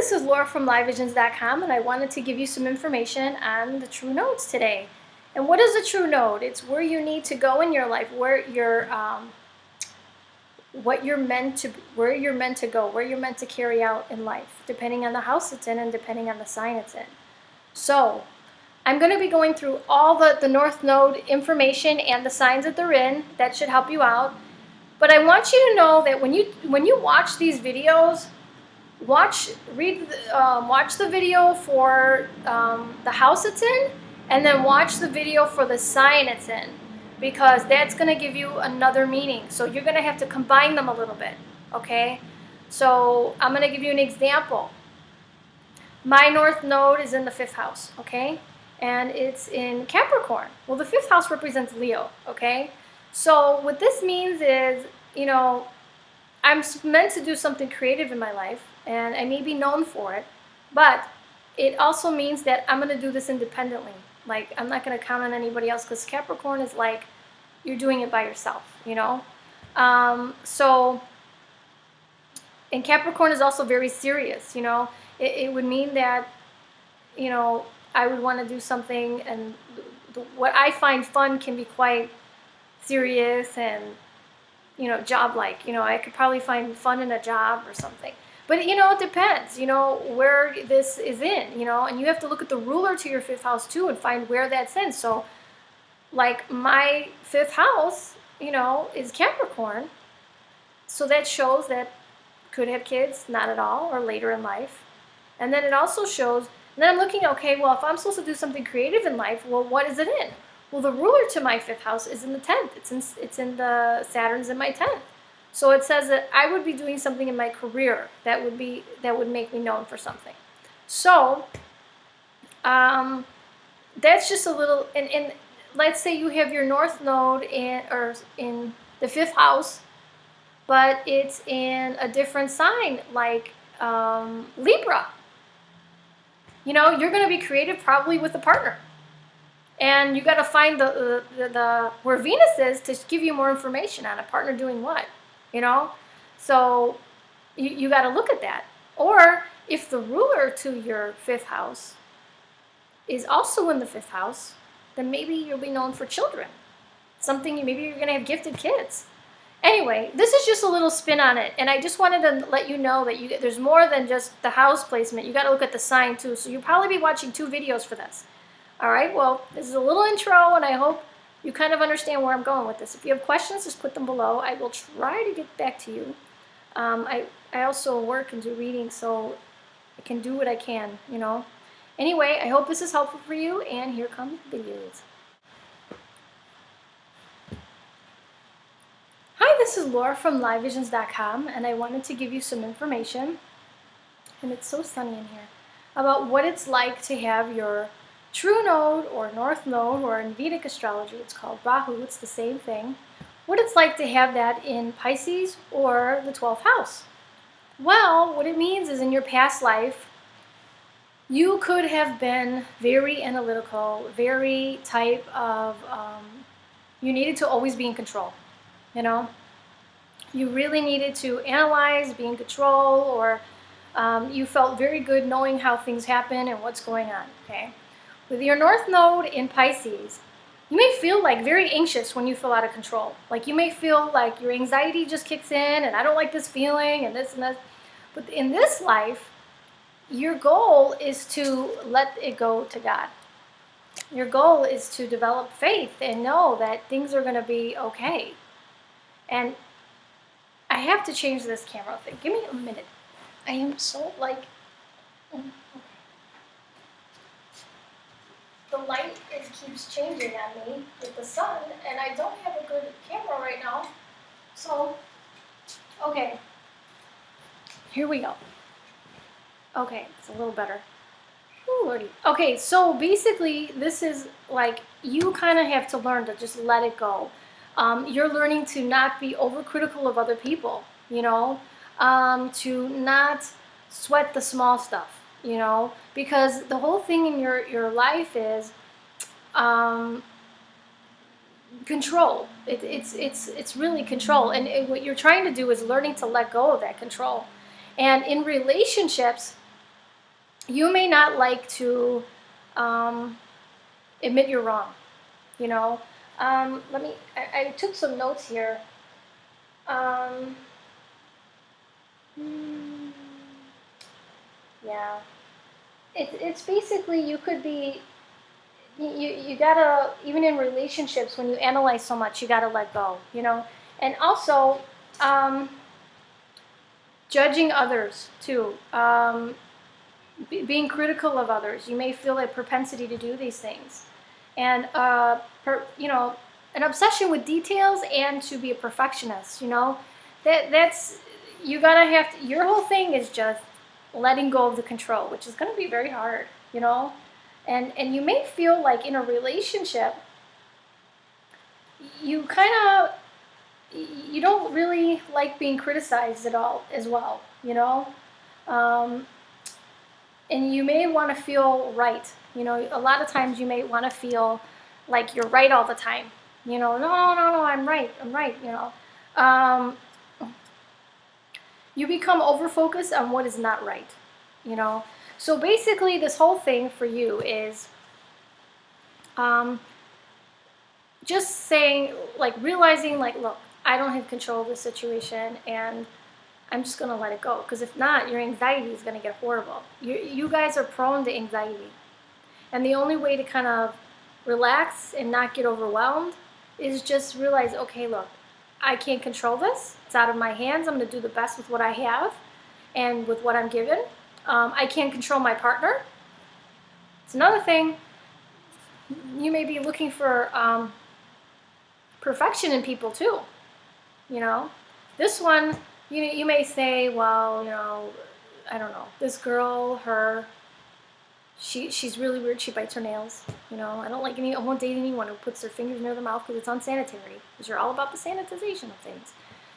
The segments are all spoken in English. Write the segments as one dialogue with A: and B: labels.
A: this is Laura from LIVEVISIONZ.com, and I wanted to give you some information on the true nodes today. And what is a true node? It's where you need to go in your life, where you're, where you're meant to go, where you're meant to carry out in life, depending on the house it's in and depending on the sign it's in. So I'm going to be going through all the North Node information and the signs that they're in. That should help you out. But I want you to know that when you watch these videos, watch the video for the house it's in, and then watch the video for the sign it's in, because that's going to give you another meaning. So you're going to have to combine them a little bit, okay? So I'm going to give you an example. My North Node is in the 5th house, okay? And it's in Capricorn. Well, the 5th house represents Leo, okay? So what this means is, you know, I'm meant to do something creative in my life, and I may be known for it, but it also means that I'm going to do this independently. Like, I'm not going to count on anybody else, because Capricorn is like you're doing it by yourself, you know? And Capricorn is also very serious, you know? It would mean that, you know, I would want to do something, and what I find fun can be quite serious and, you know, job-like. You know, I could probably find fun in a job or something. But, you know, it depends, you know, where this is in, you know, and you have to look at the ruler to your 5th house too and find where that's in. So, like, my 5th house, you know, is Capricorn. So that shows that could have kids, not at all, or later in life. And then it also shows, and then I'm looking, okay, well, if I'm supposed to do something creative in life, well, what is it in? Well, the ruler to my 5th house is in the 10th. It's in the Saturn's in my 10th. So it says that I would be doing something in my career that would make me known for something. So that's just a little. And let's say you have your North Node in the 5th house, but it's in a different sign, like Libra. You know, you're going to be creative probably with a partner. And you got to find the where Venus is to give you more information on a partner doing what, you know. So you got to look at that. Or if the ruler to your 5th house is also in the 5th house, then maybe you'll be known for children. Maybe you're going to have gifted kids. Anyway, this is just a little spin on it, and I just wanted to let you know that there's more than just the house placement. You got to look at the sign too. So you'll probably be watching 2 videos for this. All right, well, this is a little intro, and I hope you kind of understand where I'm going with this. If you have questions, just put them below. I will try to get back to you. I also work and do readings, so I can do what I can, you know. Anyway, I hope this is helpful for you, and here come the videos. Hi, this is Laura from LiveVisions.com, and I wanted to give you some information, and it's so sunny in here, about what it's like to have your True Node or North Node, or in Vedic astrology it's called Rahu, it's the same thing, what it's like to have that in Pisces or the 12th house. Well, what it means is in your past life, you could have been very analytical, very type of, you needed to always be in control, you know? You really needed to analyze, be in control, or you felt very good knowing how things happen and what's going on, okay? With your North Node in Pisces, you may feel like very anxious when you feel out of control. Like you may feel like your anxiety just kicks in, and I don't like this feeling, and this and that. But in this life, your goal is to let it go to God. Your goal is to develop faith and know that things are going to be okay. And I have to change this camera thing. Give me a minute. I am so like... The light keeps changing on me with the sun, and I don't have a good camera right now. So, okay. Here we go. Okay, it's a little better. Ooh, Lordy. Okay, so basically, this is like, you kind of have to learn to just let it go. You're learning to not be overcritical of other people, you know, to not sweat the small stuff, you know, because the whole thing in your life is control. It's really control, and what you're trying to do is learning to let go of that control. And in relationships, you may not like to admit you're wrong, you know. I took some notes here. Yeah, it's basically, you could be, you gotta, even in relationships, when you analyze so much, you gotta let go, you know. And also, judging others too, being critical of others. You may feel a propensity to do these things, and you know, an obsession with details, and to be a perfectionist. You know, that's, you gotta have to, your whole thing is just letting go of the control, which is going to be very hard. You know, and you may feel like in a relationship, you kind of, you don't really like being criticized at all as well. You know. And you may want to feel right. You know, a lot of times you may want to feel like you're right all the time. You know, no, I'm right, you know. Um, you become over-focused on what is not right, you know. So basically, this whole thing for you is just saying, like, realizing, like, look, I don't have control of the situation, and I'm just going to let it go. Because if not, your anxiety is going to get horrible. You guys are prone to anxiety. And the only way to kind of relax and not get overwhelmed is just realize, okay, look, I can't control this. It's out of my hands. I'm going to do the best with what I have and with what I'm given. I can't control my partner. It's another thing. You may be looking for perfection in people too. You know, this one, you may say, well, you know, I don't know, this girl, she's really weird. She bites her nails. You know, I won't date anyone who puts their fingers near their mouth because it's unsanitary. Because you're all about the sanitization of things.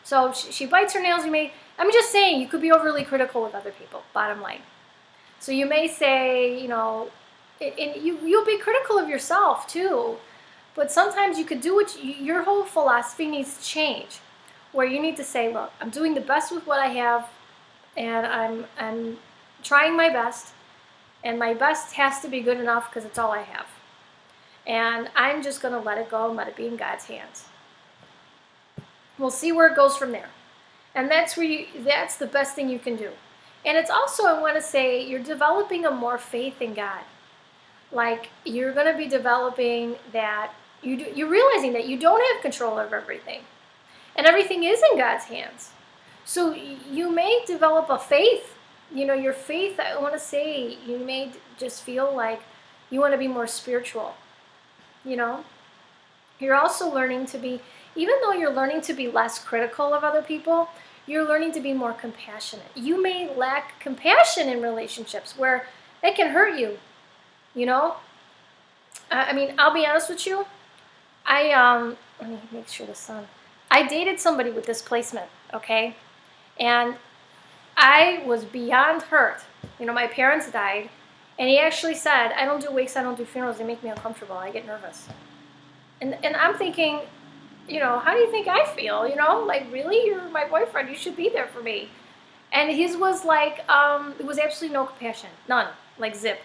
A: So she bites her nails. I'm just saying, you could be overly critical with other people, bottom line. So you may say, you know, and you'll be critical of yourself too. But sometimes you could do your whole philosophy needs to change. Where you need to say, look, I'm doing the best with what I have, and I'm trying my best, and my best has to be good enough because it's all I have. And I'm just going to let it go and let it be in God's hands. We'll see where it goes from there. And that's the best thing you can do. And it's also, I want to say, you're developing a more faith in God. Like, you're going to be developing that, you're realizing that you don't have control over everything. And everything is in God's hands. So you may develop a faith. You know, your faith, I want to say, you may just feel like you want to be more spiritual. You know, you're also learning to be, even though you're learning to be less critical of other people, you're learning to be more compassionate. You may lack compassion in relationships where it can hurt you. You know, I mean, I'll be honest with you. Let me make sure the sun. I dated somebody with displacement, okay? And I was beyond hurt. You know, my parents died, and he actually said, I don't do wakes, I don't do funerals, they make me uncomfortable, I get nervous. And I'm thinking, you know, how do you think I feel? You know, like, really? You're my boyfriend, you should be there for me. And his was like, there was absolutely no compassion, none, like zip.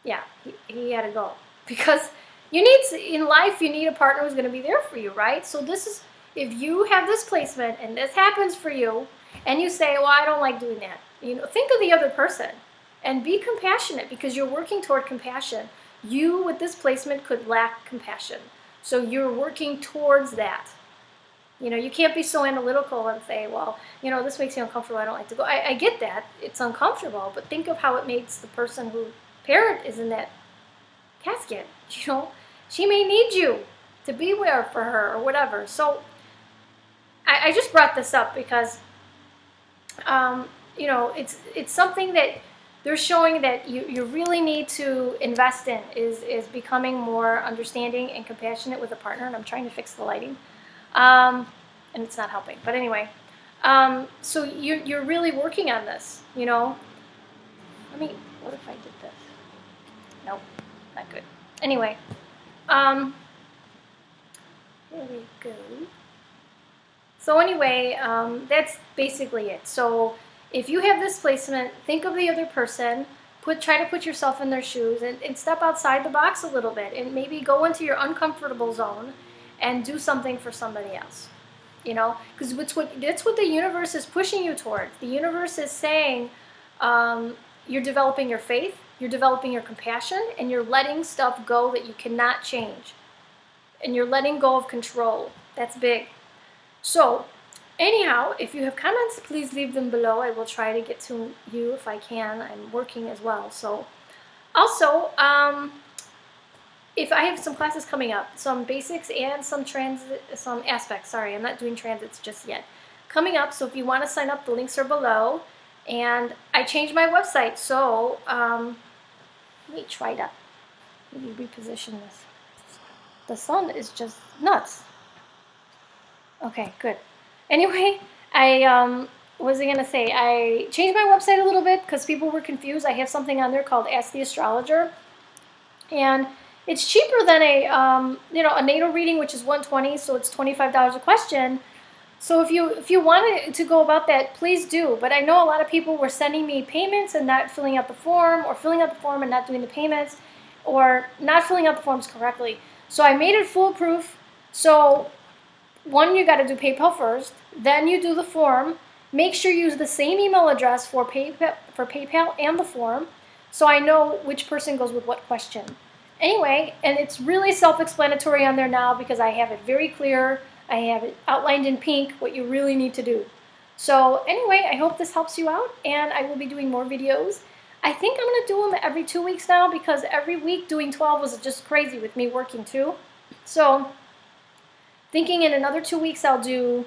A: Yeah, he had to go. Because in life, you need a partner who's going to be there for you, right? So this is, if you have this placement and this happens for you, and you say, well, I don't like doing that. You know, think of the other person and be compassionate, because you're working toward compassion. You, with this placement, could lack compassion. So you're working towards that. You know, you can't be so analytical and say, well, you know, this makes me uncomfortable, I don't like to go. I get that. It's uncomfortable, but think of how it makes the person who parent is in that casket. You know, she may need you to be there for her or whatever. So I just brought this up because, you know, it's something that they're showing that you really need to invest in is becoming more understanding and compassionate with a partner. And I'm trying to fix the lighting, and it's not helping. But anyway, so you're really working on this. You know, what if I did this? Nope, not good. Anyway, there we go. So anyway, that's basically it. So if you have this placement, think of the other person, try to put yourself in their shoes, and step outside the box a little bit, and maybe go into your uncomfortable zone and do something for somebody else. You know, because that's what the universe is pushing you towards. The universe is saying, you're developing your faith, you're developing your compassion, and you're letting stuff go that you cannot change. And you're letting go of control. That's big. So, anyhow, if you have comments, please leave them below. I will try to get to you if I can. I'm working as well. So, also, if I have some classes coming up, some basics and some aspects. Sorry, I'm not doing transits just yet. Coming up, so if you want to sign up, the links are below. And I changed my website, so let me try to reposition this. The sun is just nuts. Okay, good. Anyway, what was I going to say? I changed my website a little bit because people were confused. I have something on there called Ask the Astrologer. And it's cheaper than a natal reading, which is $120, so it's $25 a question. So if you wanted to go about that, please do. But I know a lot of people were sending me payments and not filling out the form, or filling out the form and not doing the payments, or not filling out the forms correctly. So I made it foolproof. So one, you got to do PayPal first, then you do the form. Make sure you use the same email address for PayPal and the form, so I know which person goes with what question. Anyway, and it's really self-explanatory on there now because I have it very clear. I have it outlined in pink what you really need to do. So anyway, I hope this helps you out, and I will be doing more videos. I think I'm going to do them every 2 weeks now because every week doing 12 was just crazy with me working too. So thinking in another 2 weeks I'll do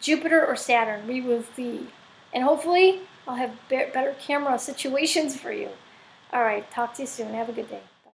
A: Jupiter or Saturn. We will see. And hopefully I'll have better camera situations for you. All right, talk to you soon. Have a good day.